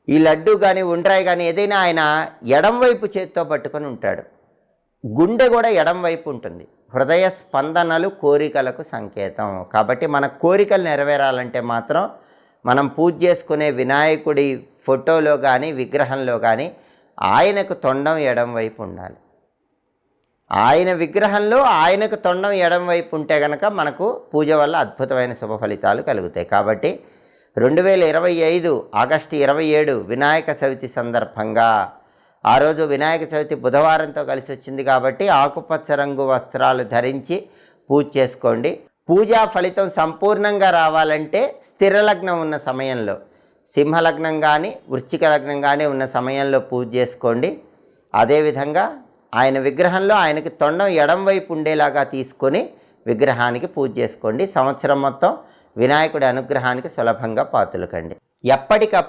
ఈ లడ్డు కానీ ఉండ్రాయి కానీ ఏదైనా ఆయన ఎడం వైపు చేత్తో పట్టుకొని ఉంటాడు. గుండె కూడా ఎడం వైపు ఉంటుంది. హృదయ స్పందనలు కోరికలకు సంకేతం. కాబట్టి మన కోరికలు నెరవేరాలంటే మాత్రం మనం పూజ చేసుకునే వినాయకుడి ఫోటోలో కానీ విగ్రహంలో కానీ ఆయనకు తొండం ఎడం వైపు ఉండాలి. ఆయన విగ్రహంలో ఆయనకు తొండం ఎడం వైపు ఉంటే కనుక మనకు పూజ వల్ల అద్భుతమైన శుభ ఫలితాలు కలుగుతాయి. కాబట్టి 2025 ఆగస్టు 27 వినాయక చవితి సందర్భంగా, ఆ రోజు వినాయక చవితి బుధవారంతో కలిసి వచ్చింది కాబట్టి ఆకుపచ్చ రంగు వస్త్రాలు ధరించి పూజ చేసుకోండి. పూజా ఫలితం సంపూర్ణంగా రావాలంటే స్థిర లగ్నం ఉన్న సమయంలో, సింహలగ్నం కానీ వృశ్చిక లగ్నం కానీ ఉన్న సమయంలో పూజ చేసుకోండి. అదేవిధంగా ఆయన విగ్రహంలో ఆయనకి తొండం ఎడం వైపు ఉండేలాగా తీసుకొని విగ్రహానికి పూజ చేసుకోండి. సంవత్సరం మొత్తం వినాయకుడి అనుగ్రహానికి సులభంగా పాత్రలు కండి. ఎప్పటికప్పుడు